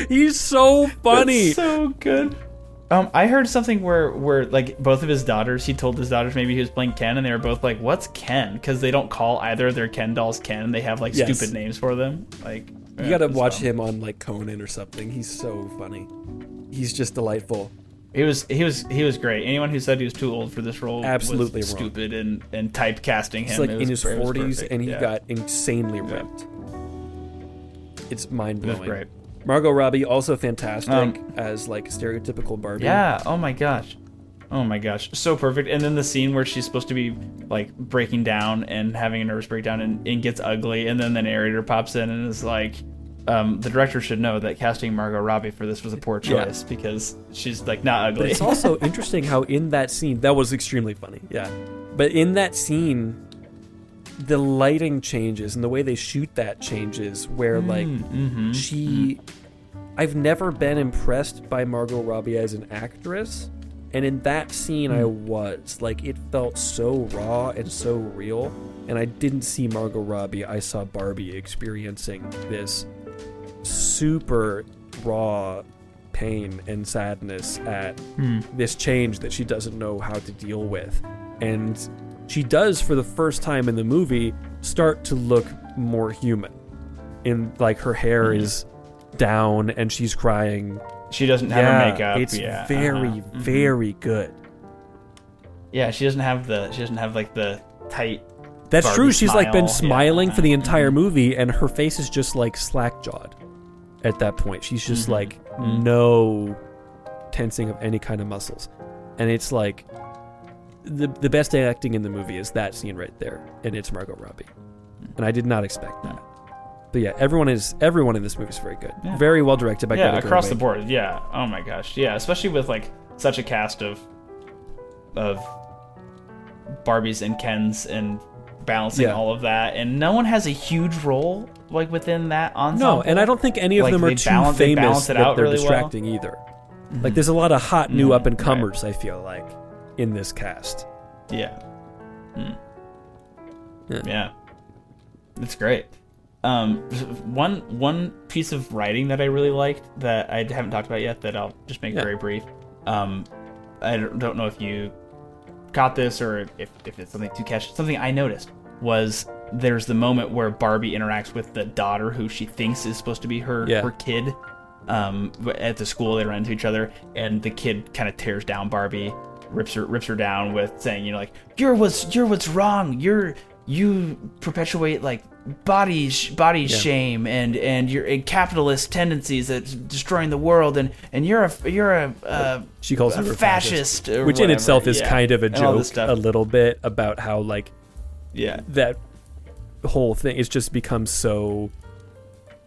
He's so funny. That's so good. I heard something where like both of his daughters, he told his daughters maybe he was playing Ken, and they were both like, "What's Ken?" Because they don't call either of their Ken dolls Ken. They have like stupid names for them. Like you gotta watch him on like Conan or something. He's so funny. He's just delightful. He was great. Anyone who said he was too old for this role absolutely was wrong. Stupid and typecasting him. He's like in his 40s and he yeah. got insanely ripped. It's mind blowing. It was great. Margot Robbie also fantastic as like stereotypical Barbie. Yeah. Oh my gosh. So perfect. And then the scene where she's supposed to be like breaking down and having a nervous breakdown and gets ugly, and then the narrator pops in and is like, the director should know that casting Margot Robbie for this was a poor choice because she's like not ugly. But it's also interesting how in that scene, that was extremely funny. Yeah. But in that scene, the lighting changes and the way they shoot that changes where I've never been impressed by Margot Robbie as an actress, and in that scene I was like, it felt so raw and so real, and I didn't see Margot Robbie, I saw Barbie experiencing this super raw pain and sadness at this change that she doesn't know how to deal with. And she does, for the first time in the movie, start to look more human. In like her hair is down and she's crying. She doesn't have her makeup. It's very good. Yeah, she doesn't have like the tight. That's Barbie true. She's smile. like been smiling for the entire movie, and her face is just like slack jawed. At that point, she's just like no tensing of any kind of muscles, and it's like the best acting in the movie is that scene right there, and it's Margot Robbie, and I did not expect that. But yeah, everyone in this movie is very good, very well directed by Greta across Gerwig. the board. Yeah, oh my gosh, yeah, especially with like such a cast of Barbies and Kens and balancing all of that, and no one has a huge role like within that ensemble. No, and I don't think any of them are too famous that they're distracting either. Like there's a lot of hot new up and comers. I feel like in this cast. Yeah, it's great. One piece of writing that I really liked that I haven't talked about yet that I'll just make very brief. I don't know if you caught this or if it's something to catch. Something I noticed was there's the moment where Barbie interacts with the daughter who she thinks is supposed to be her kid. At the school they run into each other, and the kid kind of tears down Barbie, rips her down with saying, you're what's wrong. You perpetuate like body shame and your capitalist tendencies that's destroying the world, and you're a she calls her a fascist, or which whatever. in itself is kind of a joke stuff. a little bit about how like that whole thing is just become so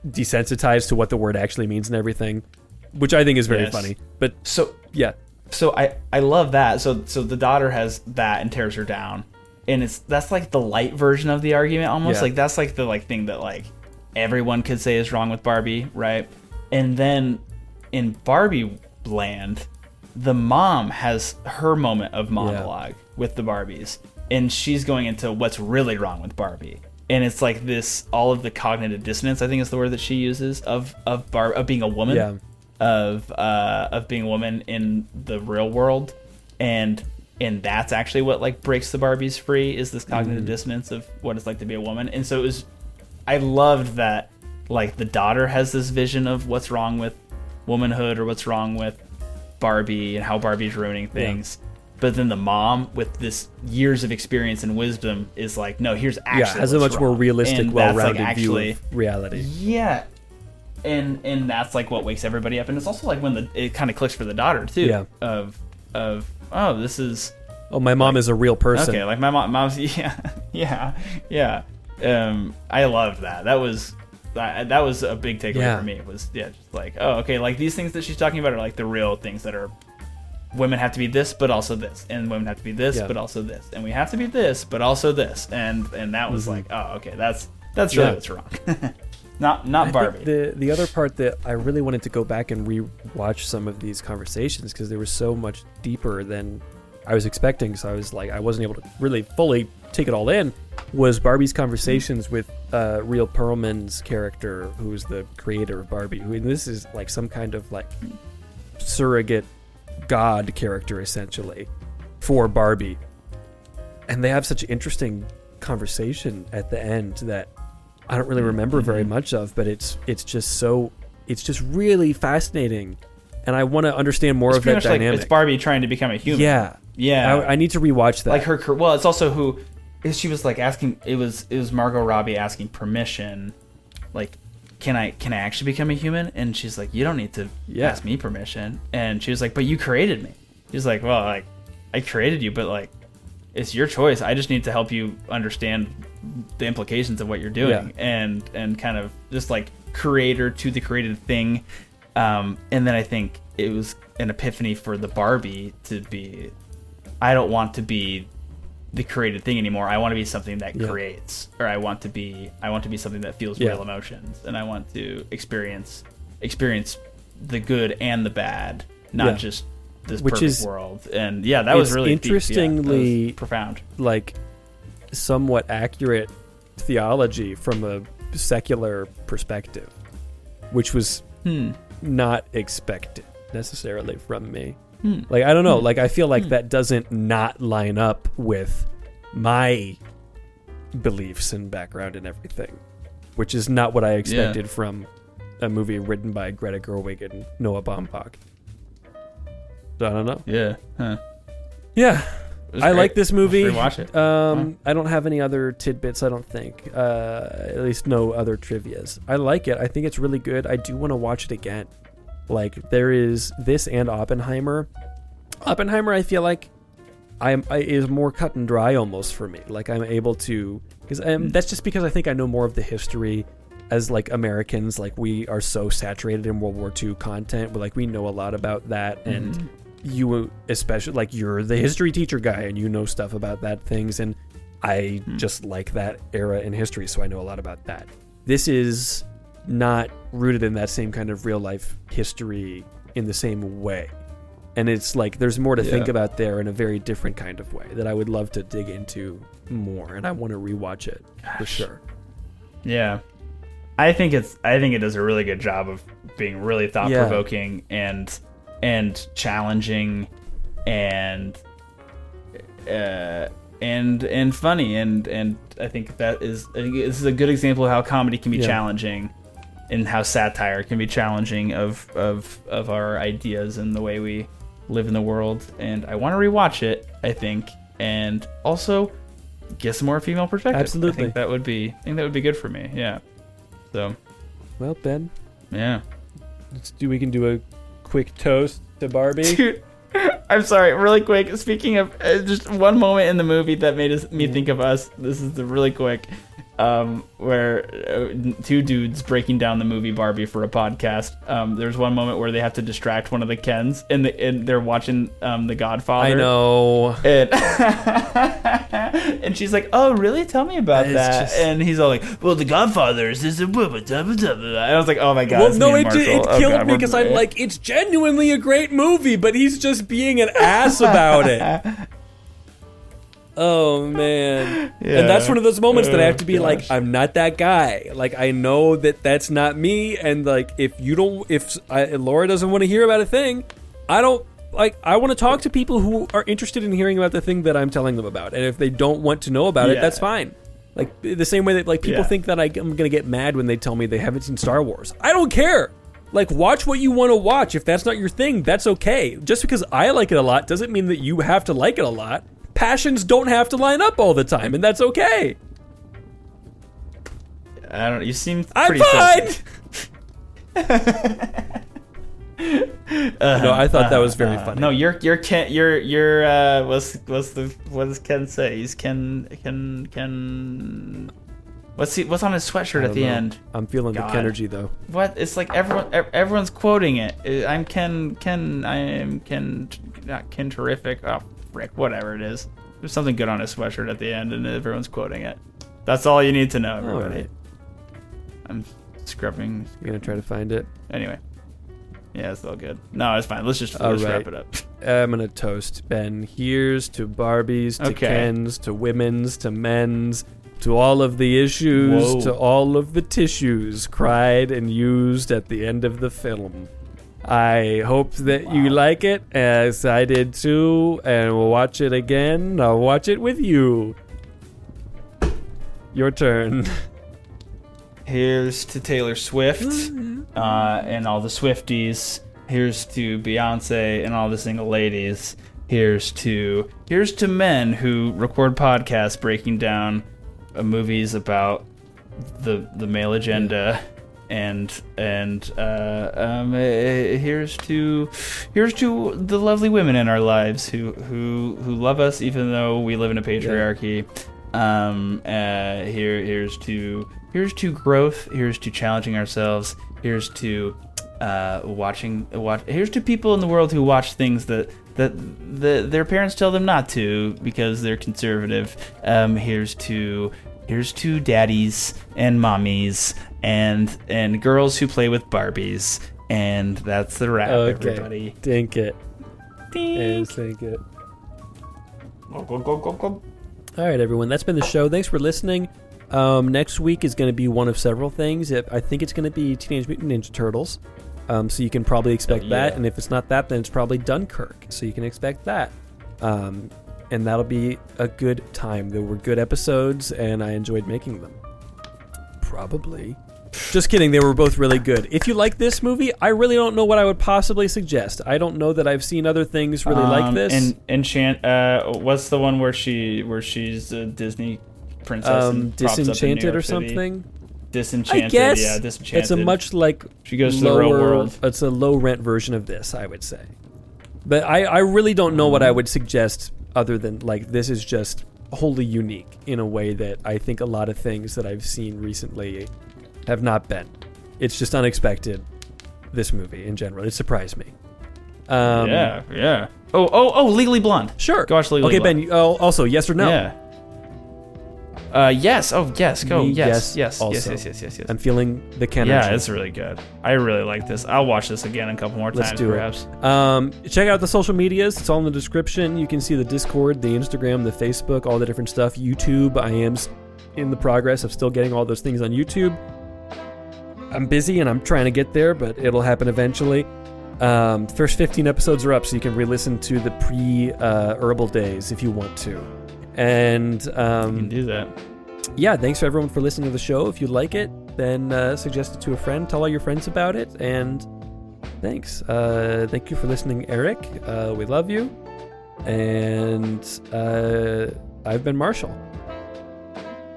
desensitized to what the word actually means and everything, which I think is very funny. But so I love that. So the daughter has that and tears her down. And that's like the light version of the argument almost. Like that's like the like thing that like everyone could say is wrong with Barbie, right? And then in Barbie land, the mom has her moment of monologue with the Barbies, and she's going into what's really wrong with Barbie. and it's like this, all of the cognitive dissonance, I think is the word that she uses, of being a woman, of being a woman in the real world, and that's actually what like breaks the Barbies free, is this cognitive dissonance of what it's like to be a woman. And so I loved that, like, the daughter has this vision of what's wrong with womanhood or what's wrong with Barbie and how Barbie's ruining things. But then the mom, with this years of experience and wisdom, is like, no, here's actually has a much what's more wrong. realistic, And well-rounded that's, like, view actually, of reality. Yeah. And that's like what wakes everybody up. And it's also like when it kind of clicks for the daughter too. Yeah. Of oh, this is, Oh, my mom is a real person. okay, like my mom's yeah. I loved that. That was a big takeaway for me. It was just like, oh, okay, like these things that she's talking about are like the real things that are, women have to be this but also this, and women have to be this but also this, and we have to be this but also this, and that was like, oh, okay, that's really what's wrong. not Barbie. The other part that I really wanted to go back and re-watch some of these conversations, because they were so much deeper than I was expecting, so I was like, I wasn't able to really fully take it all in, was Barbie's conversations with Rhea Perlman's character, who's the creator of Barbie, who, and this is like some kind of like surrogate god character essentially for Barbie. And they have such an interesting conversation at the end that I don't really remember very much of, but it's just really fascinating, and I want to understand more of that dynamic. Like, it's Barbie trying to become a human. Yeah. I need to rewatch that. Like her, well, it's also she was like asking. It was Margot Robbie asking permission, like, can I actually become a human? And she's like, you don't need to ask me permission. And she was like, but you created me. He's like, well, like, I created you, but like, it's your choice. I just need to help you understand the implications of what you're doing, and kind of just like creator to the created thing. And then I think it was an epiphany for the Barbie to be, I don't want to be the created thing anymore. I want to be something that creates, or I want to be something that feels real emotions, and I want to experience the good and the bad, not just this perfect world. And that was really interestingly that was profound, like somewhat accurate theology from a secular perspective, which was not expected necessarily from me. Like, I don't know, like I feel like that doesn't not line up with my beliefs and background and everything, which is not what I expected from a movie written by Greta Gerwig and Noah Baumbach. So I don't know. I like this movie. Watch it. I don't have any other tidbits, I don't think. At least no other trivias. I like it. I think it's really good. I do want to watch it again. Like, there is this and Oppenheimer. Oppenheimer, I feel like is more cut and dry almost for me. Like, I'm able to, because that's just because I think I know more of the history as like Americans. Like, we are so saturated in World War II content, but like we know a lot about that, and you especially, like, you're the history teacher guy and you know stuff about that things, and I just like that era in history, so I know a lot about that. This is not rooted in that same kind of real life history in the same way, and it's like there's more to think about there in a very different kind of way that I would love to dig into more, and I want to rewatch it for sure. I think it does a really good job of being really thought-provoking and challenging and funny, and I think this is a good example of how comedy can be challenging, and how satire can be challenging of our ideas and the way we live in the world. And I want to rewatch it, I think, and also get some more female perspective. Absolutely. I think that would be good for me. Yeah. So, well, Ben. Yeah. We can do a quick toast to Barbie. Dude, I'm sorry, really quick. Speaking of just one moment in the movie that made me think of us. This is the really quick, where two dudes breaking down the movie Barbie for a podcast. There's one moment where they have to distract one of the Kens, and they're watching The Godfather. I know. And she's like, "Oh, really? Tell me about that." And he's all like, "Well, The Godfather is a blah, blah, blah, blah, blah." I was like, "Oh my god!" Well, no, it killed me because I'm like, it's genuinely a great movie, but he's just being an ass about it. Oh man. Yeah. And that's one of those moments that I have to be gosh. like, I'm not that guy. Like, I know that that's not me. And like, if Laura doesn't want to hear about a thing, I don't like. I want to talk to people who are interested in hearing about the thing that I'm telling them about. And if they don't want to know about it, that's fine. Like the same way that like people think that I'm gonna get mad when they tell me they haven't seen Star Wars. I don't care. Like, watch what you want to watch. If that's not your thing, that's okay. Just because I like it a lot doesn't mean that you have to like it a lot. Passions don't have to line up all the time, and that's okay. I don't. You seem I'm pretty fine. No, I thought that was very funny. No, you're Ken. What does Ken say? He's Ken. What's on his sweatshirt at the end? I'm feeling the Kenergy though. What? It's like everyone's quoting it. I'm Ken. I am Ken. Not Ken Terrific. Oh, frick. Whatever it is. There's something good on his sweatshirt at the end, and everyone's quoting it. That's all you need to know, everybody. All right. I'm scrubbing. You're gonna try to find it. Anyway. Yeah, it's all good. No, it's fine. Let's right. wrap it up. I'm gonna toast Ben. Here's to Barbies, to Kens, to women's, to men's, to all of the issues, to all of the tissues cried and used at the end of the film. I hope that you like it, as I did too, and we'll watch it again. I'll watch it with you. Your turn. Here's to Taylor Swift and all the Swifties. Here's to Beyonce and all the single ladies. Here's to men who record podcasts breaking down movies about the male agenda. And here's to the lovely women in our lives who love us even though we live in a patriarchy. Here's to growth. Here's to challenging ourselves. Here's to here's to people in the world who watch things that their parents tell them not to because they're conservative. Here's to daddies and mommies and girls who play with Barbies. And that's the wrap, everybody. Dink it. Dink. Dink it. Go. All right, everyone. That's been the show. Thanks for listening. Next week is going to be one of several things. I think it's going to be Teenage Mutant Ninja Turtles. So you can probably expect that. And if it's not that, then it's probably Dunkirk. So you can expect that. And that'll be a good time. There were good episodes, and I enjoyed making them. Probably. Just kidding. They were both really good. If you like this movie, I really don't know what I would possibly suggest. I don't know that I've seen other things really like this. What's the one where she's a Disney princess and props up in New Disenchanted York or City? something? Disenchanted, I guess yeah, Disenchanted. it's a much she goes to the real world. It's a low rent version of this, I would say. But I really don't know what I would suggest other than like this is just wholly unique in a way that I think a lot of things that I've seen recently have not been. It's just unexpected. This movie in general, it surprised me. Yeah. Oh, Legally Blonde. Sure. Go watch Legally Blonde. Ben. Also, yes or no? Yeah. Yes. Oh, yes. Go. Me, Yes. also. Yes. I'm feeling the Kenergy. Yeah, it's really good. I really like this. I'll watch this again a couple more times. Let's do perhaps. it. Check out the social medias. It's all in the description. You can see the Discord, the Instagram, the Facebook, all the different stuff. YouTube. I am in the progress of still getting all those things on YouTube. I'm busy and I'm trying to get there, but it'll happen eventually. First 15 episodes are up, so you can re-listen to the pre-Herbal days if you want to. And you can do that. Yeah, thanks for everyone for listening to the show. If you like it, then suggest it to a friend. Tell all your friends about it. And thanks. Thank you for listening, Eric. We love you. And I've been Marshall.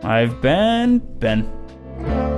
I've been Ben.